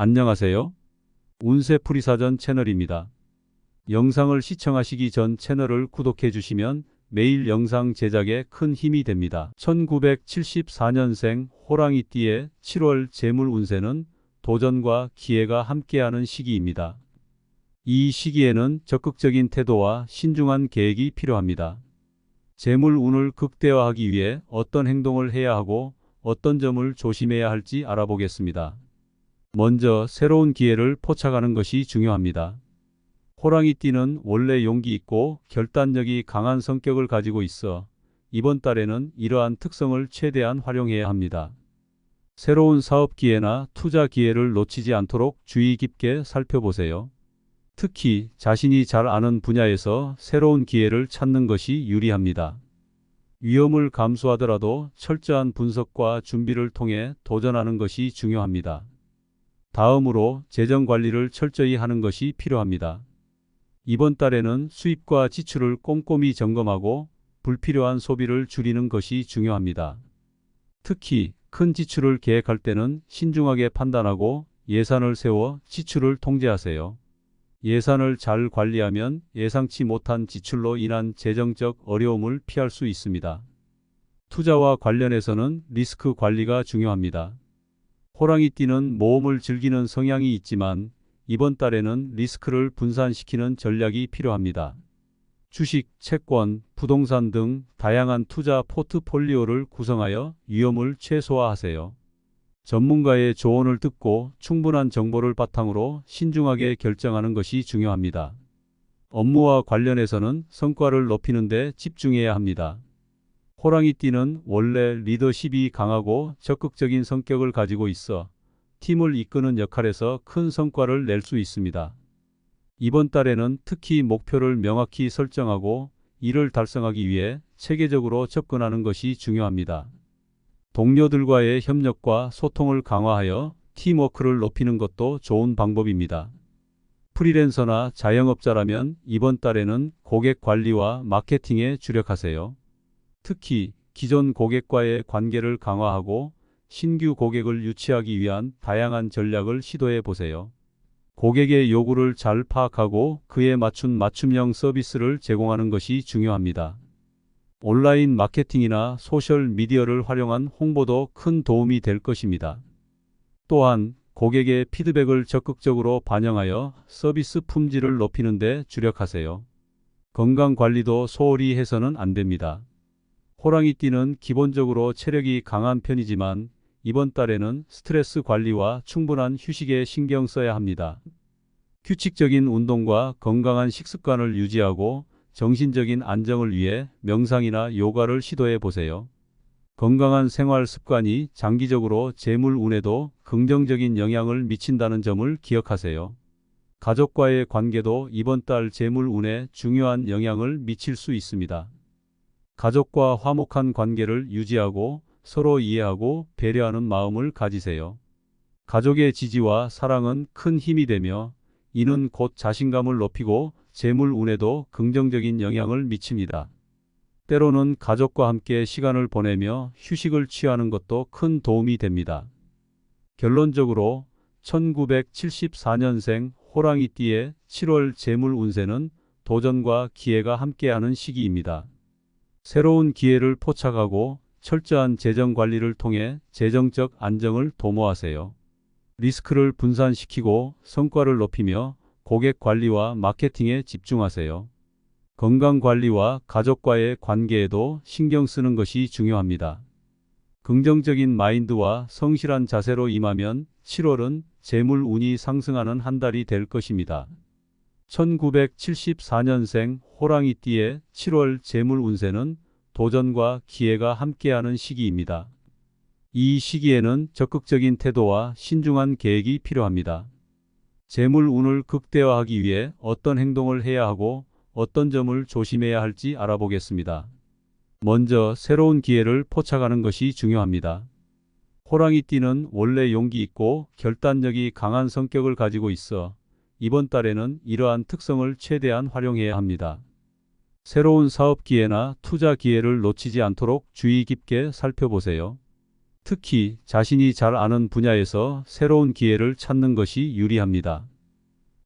안녕하세요. 운세풀이사전 채널입니다. 영상을 시청하시기 전 채널을 구독해 주시면 매일 영상 제작에 큰 힘이 됩니다. 1974년생 호랑이띠의 7월 재물 운세는 도전과 기회가 함께하는 시기입니다. 이 시기에는 적극적인 태도와 신중한 계획이 필요합니다. 재물 운을 극대화하기 위해 어떤 행동을 해야 하고 어떤 점을 조심해야 할지 알아보겠습니다. 먼저 새로운 기회를 포착하는 것이 중요합니다. 호랑이띠는 원래 용기 있고 결단력이 강한 성격을 가지고 있어 이번 달에는 이러한 특성을 최대한 활용해야 합니다. 새로운 사업 기회나 투자 기회를 놓치지 않도록 주의 깊게 살펴보세요. 특히 자신이 잘 아는 분야에서 새로운 기회를 찾는 것이 유리합니다. 위험을 감수하더라도 철저한 분석과 준비를 통해 도전하는 것이 중요합니다. 다음으로 재정 관리를 철저히 하는 것이 필요합니다. 이번 달에는 수입과 지출을 꼼꼼히 점검하고 불필요한 소비를 줄이는 것이 중요합니다. 특히 큰 지출을 계획할 때는 신중하게 판단하고 예산을 세워 지출을 통제하세요. 예산을 잘 관리하면 예상치 못한 지출로 인한 재정적 어려움을 피할 수 있습니다. 투자와 관련해서는 리스크 관리가 중요합니다. 호랑이띠는 모험을 즐기는 성향이 있지만 이번 달에는 리스크를 분산시키는 전략이 필요합니다. 주식, 채권, 부동산 등 다양한 투자 포트폴리오를 구성하여 위험을 최소화하세요. 전문가의 조언을 듣고 충분한 정보를 바탕으로 신중하게 결정하는 것이 중요합니다. 업무와 관련해서는 성과를 높이는 데 집중해야 합니다. 호랑이띠는 원래 리더십이 강하고 적극적인 성격을 가지고 있어 팀을 이끄는 역할에서 큰 성과를 낼 수 있습니다. 이번 달에는 특히 목표를 명확히 설정하고 이를 달성하기 위해 체계적으로 접근하는 것이 중요합니다. 동료들과의 협력과 소통을 강화하여 팀워크를 높이는 것도 좋은 방법입니다. 프리랜서나 자영업자라면 이번 달에는 고객 관리와 마케팅에 주력하세요. 특히 기존 고객과의 관계를 강화하고 신규 고객을 유치하기 위한 다양한 전략을 시도해 보세요. 고객의 요구를 잘 파악하고 그에 맞춘 맞춤형 서비스를 제공하는 것이 중요합니다. 온라인 마케팅이나 소셜 미디어를 활용한 홍보도 큰 도움이 될 것입니다. 또한 고객의 피드백을 적극적으로 반영하여 서비스 품질을 높이는 데 주력하세요. 건강 관리도 소홀히 해서는 안 됩니다. 호랑이띠는 기본적으로 체력이 강한 편이지만 이번 달에는 스트레스 관리와 충분한 휴식에 신경 써야 합니다. 규칙적인 운동과 건강한 식습관을 유지하고 정신적인 안정을 위해 명상이나 요가를 시도해 보세요. 건강한 생활 습관이 장기적으로 재물 운에도 긍정적인 영향을 미친다는 점을 기억하세요. 가족과의 관계도 이번 달 재물 운에 중요한 영향을 미칠 수 있습니다. 가족과 화목한 관계를 유지하고 서로 이해하고 배려하는 마음을 가지세요. 가족의 지지와 사랑은 큰 힘이 되며 이는 곧 자신감을 높이고 재물 운에도 긍정적인 영향을 미칩니다. 때로는 가족과 함께 시간을 보내며 휴식을 취하는 것도 큰 도움이 됩니다. 결론적으로 1974년생 호랑이띠의 7월 재물 운세는 도전과 기회가 함께하는 시기입니다. 새로운 기회를 포착하고 철저한 재정 관리를 통해 재정적 안정을 도모하세요. 리스크를 분산시키고 성과를 높이며 고객 관리와 마케팅에 집중하세요. 건강 관리와 가족과의 관계에도 신경 쓰는 것이 중요합니다. 긍정적인 마인드와 성실한 자세로 임하면 7월은 재물 운이 상승하는 한 달이 될 것입니다. 1974년생 호랑이띠의 7월 재물 운세는 도전과 기회가 함께하는 시기입니다. 이 시기에는 적극적인 태도와 신중한 계획이 필요합니다. 재물 운을 극대화하기 위해 어떤 행동을 해야 하고 어떤 점을 조심해야 할지 알아보겠습니다. 먼저 새로운 기회를 포착하는 것이 중요합니다. 호랑이띠는 원래 용기 있고 결단력이 강한 성격을 가지고 있어 이번 달에는 이러한 특성을 최대한 활용해야 합니다. 새로운 사업 기회나 투자 기회를 놓치지 않도록 주의 깊게 살펴보세요. 특히 자신이 잘 아는 분야에서 새로운 기회를 찾는 것이 유리합니다.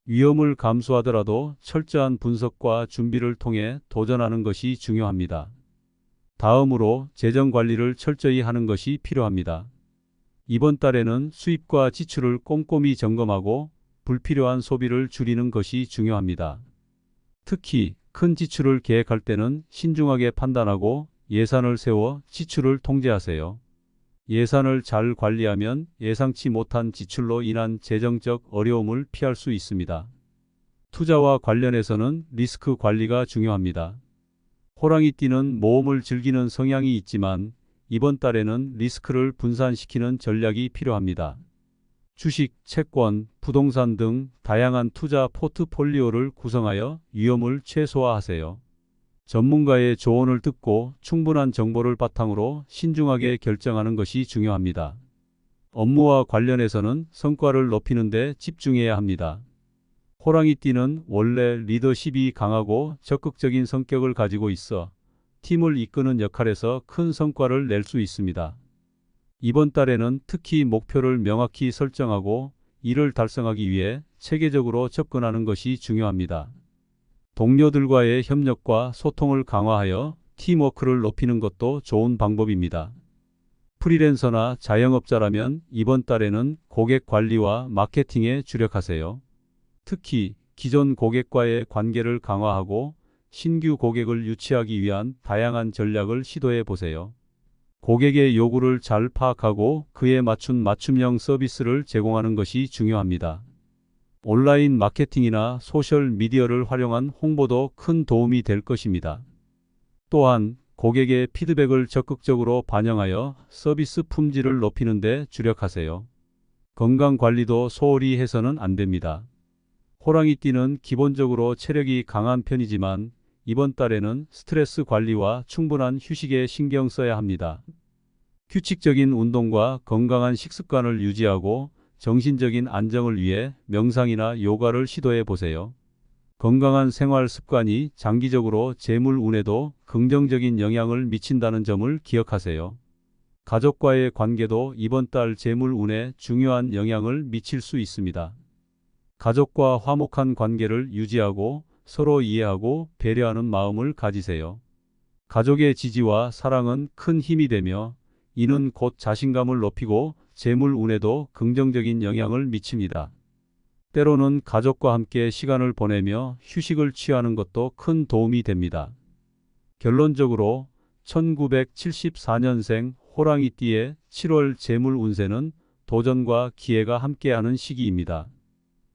위험을 감수하더라도 철저한 분석과 준비를 통해 도전하는 것이 중요합니다. 다음으로 재정 관리를 철저히 하는 것이 필요합니다. 이번 달에는 수입과 지출을 꼼꼼히 점검하고 불필요한 소비를 줄이는 것이 중요합니다. 특히 큰 지출을 계획할 때는 신중하게 판단하고 예산을 세워 지출을 통제하세요. 예산을 잘 관리하면 예상치 못한 지출로 인한 재정적 어려움을 피할 수 있습니다. 투자와 관련해서는 리스크 관리가 중요합니다. 호랑이띠는 모험을 즐기는 성향이 있지만 이번 달에는 리스크를 분산시키는 전략이 필요합니다. 주식, 채권, 부동산 등 다양한 투자 포트폴리오를 구성하여 위험을 최소화하세요. 전문가의 조언을 듣고 충분한 정보를 바탕으로 신중하게 결정하는 것이 중요합니다. 업무와 관련해서는 성과를 높이는 데 집중해야 합니다. 호랑이띠는 원래 리더십이 강하고 적극적인 성격을 가지고 있어 팀을 이끄는 역할에서 큰 성과를 낼 수 있습니다. 이번 달에는 특히 목표를 명확히 설정하고 이를 달성하기 위해 체계적으로 접근하는 것이 중요합니다. 동료들과의 협력과 소통을 강화하여 팀워크를 높이는 것도 좋은 방법입니다. 프리랜서나 자영업자라면 이번 달에는 고객 관리와 마케팅에 주력하세요. 특히 기존 고객과의 관계를 강화하고 신규 고객을 유치하기 위한 다양한 전략을 시도해 보세요. 고객의 요구를 잘 파악하고 그에 맞춘 맞춤형 서비스를 제공하는 것이 중요합니다. 온라인 마케팅이나 소셜 미디어를 활용한 홍보도 큰 도움이 될 것입니다. 또한 고객의 피드백을 적극적으로 반영하여 서비스 품질을 높이는 데 주력하세요. 건강 관리도 소홀히 해서는 안 됩니다. 호랑이띠는 기본적으로 체력이 강한 편이지만 이번 달에는 스트레스 관리와 충분한 휴식에 신경 써야 합니다. 규칙적인 운동과 건강한 식습관을 유지하고 정신적인 안정을 위해 명상이나 요가를 시도해 보세요. 건강한 생활 습관이 장기적으로 재물 운에도 긍정적인 영향을 미친다는 점을 기억하세요. 가족과의 관계도 이번 달 재물 운에 중요한 영향을 미칠 수 있습니다. 가족과 화목한 관계를 유지하고 서로 이해하고 배려하는 마음을 가지세요. 가족의 지지와 사랑은 큰 힘이 되며 이는 곧 자신감을 높이고 재물 운에도 긍정적인 영향을 미칩니다. 때로는 가족과 함께 시간을 보내며 휴식을 취하는 것도 큰 도움이 됩니다. 결론적으로 1974년생 호랑이띠의 7월 재물 운세는 도전과 기회가 함께하는 시기입니다.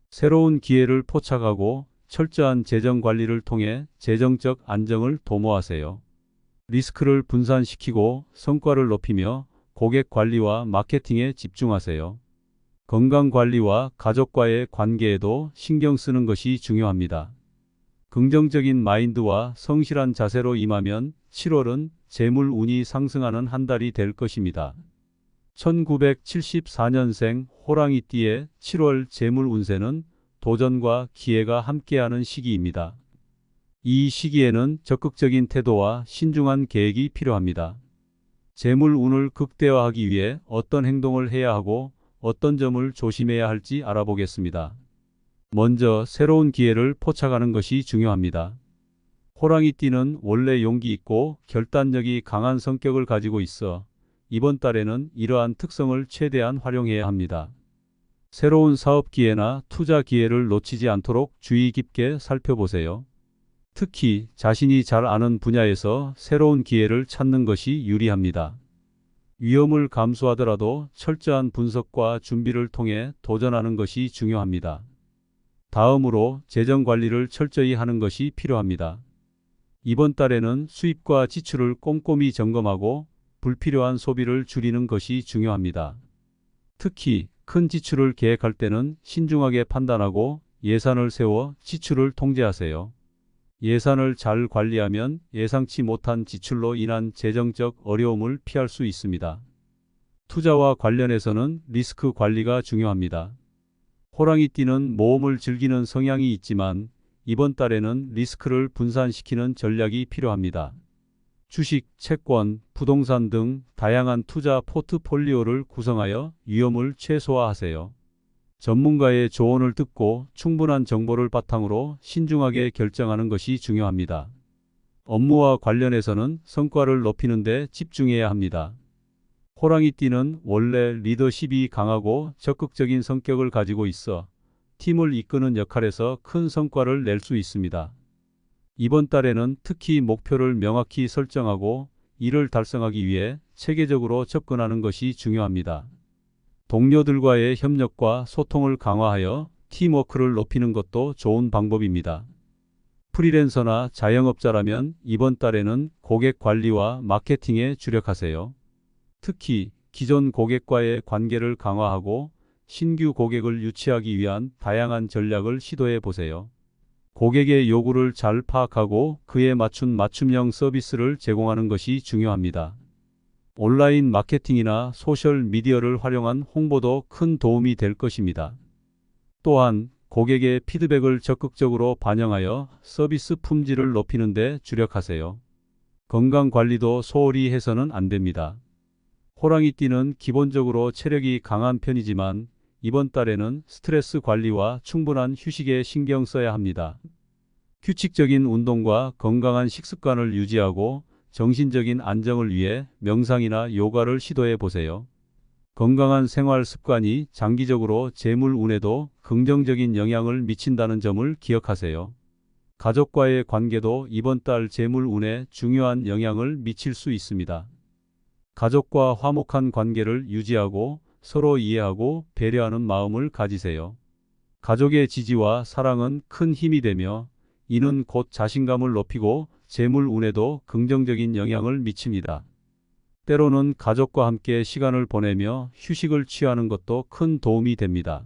새로운 기회를 포착하고 철저한 재정 관리를 통해 재정적 안정을 도모하세요. 리스크를 분산시키고 성과를 높이며 고객 관리와 마케팅에 집중하세요. 건강 관리와 가족과의 관계에도 신경 쓰는 것이 중요합니다. 긍정적인 마인드와 성실한 자세로 임하면 7월은 재물 운이 상승하는 한 달이 될 것입니다. 1974년생 호랑이띠의 7월 재물 운세는 도전과 기회가 함께하는 시기입니다. 이 시기에는 적극적인 태도와 신중한 계획이 필요합니다. 재물 운을 극대화하기 위해 어떤 행동을 해야 하고 어떤 점을 조심해야 할지 알아보겠습니다. 먼저 새로운 기회를 포착하는 것이 중요합니다. 호랑이띠는 원래 용기 있고 결단력이 강한 성격을 가지고 있어 이번 달에는 이러한 특성을 최대한 활용해야 합니다. 새로운 사업 기회나 투자 기회를 놓치지 않도록 주의 깊게 살펴보세요. 특히 자신이 잘 아는 분야에서 새로운 기회를 찾는 것이 유리합니다. 위험을 감수하더라도 철저한 분석과 준비를 통해 도전하는 것이 중요합니다. 다음으로 재정 관리를 철저히 하는 것이 필요합니다. 이번 달에는 수입과 지출을 꼼꼼히 점검하고 불필요한 소비를 줄이는 것이 중요합니다. 특히 큰 지출을 계획할 때는 신중하게 판단하고 예산을 세워 지출을 통제하세요. 예산을 잘 관리하면 예상치 못한 지출로 인한 재정적 어려움을 피할 수 있습니다. 투자와 관련해서는 리스크 관리가 중요합니다. 호랑이띠는 모험을 즐기는 성향이 있지만 이번 달에는 리스크를 분산시키는 전략이 필요합니다. 주식, 채권, 부동산 등 다양한 투자 포트폴리오를 구성하여 위험을 최소화하세요. 전문가의 조언을 듣고 충분한 정보를 바탕으로 신중하게 결정하는 것이 중요합니다. 업무와 관련해서는 성과를 높이는 데 집중해야 합니다. 호랑이띠는 원래 리더십이 강하고 적극적인 성격을 가지고 있어 팀을 이끄는 역할에서 큰 성과를 낼 수 있습니다. 이번 달에는 특히 목표를 명확히 설정하고 이를 달성하기 위해 체계적으로 접근하는 것이 중요합니다. 동료들과의 협력과 소통을 강화하여 팀워크를 높이는 것도 좋은 방법입니다. 프리랜서나 자영업자라면 이번 달에는 고객 관리와 마케팅에 주력하세요. 특히 기존 고객과의 관계를 강화하고 신규 고객을 유치하기 위한 다양한 전략을 시도해 보세요. 고객의 요구를 잘 파악하고 그에 맞춘 맞춤형 서비스를 제공하는 것이 중요합니다. 온라인 마케팅이나 소셜 미디어를 활용한 홍보도 큰 도움이 될 것입니다. 또한 고객의 피드백을 적극적으로 반영하여 서비스 품질을 높이는 데 주력하세요. 건강 관리도 소홀히 해서는 안 됩니다. 호랑이띠는 기본적으로 체력이 강한 편이지만 이번 달에는 스트레스 관리와 충분한 휴식에 신경 써야 합니다. 규칙적인 운동과 건강한 식습관을 유지하고 정신적인 안정을 위해 명상이나 요가를 시도해 보세요. 건강한 생활 습관이 장기적으로 재물 운에도 긍정적인 영향을 미친다는 점을 기억하세요. 가족과의 관계도 이번 달 재물 운에 중요한 영향을 미칠 수 있습니다. 가족과 화목한 관계를 유지하고 서로 이해하고 배려하는 마음을 가지세요. 가족의 지지와 사랑은 큰 힘이 되며 이는 곧 자신감을 높이고 재물 운에도 긍정적인 영향을 미칩니다. 때로는 가족과 함께 시간을 보내며 휴식을 취하는 것도 큰 도움이 됩니다.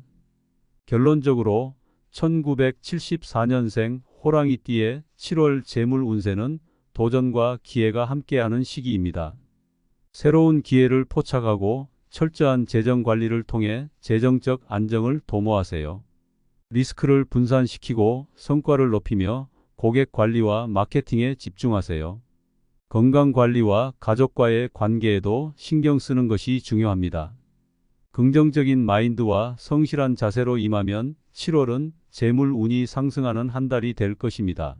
결론적으로 1974년생 호랑이띠의 7월 재물 운세는 도전과 기회가 함께하는 시기입니다. 새로운 기회를 포착하고 철저한 재정 관리를 통해 재정적 안정을 도모하세요. 리스크를 분산시키고 성과를 높이며 고객 관리와 마케팅에 집중하세요. 건강 관리와 가족과의 관계에도 신경 쓰는 것이 중요합니다. 긍정적인 마인드와 성실한 자세로 임하면 7월은 재물 운이 상승하는 한 달이 될 것입니다.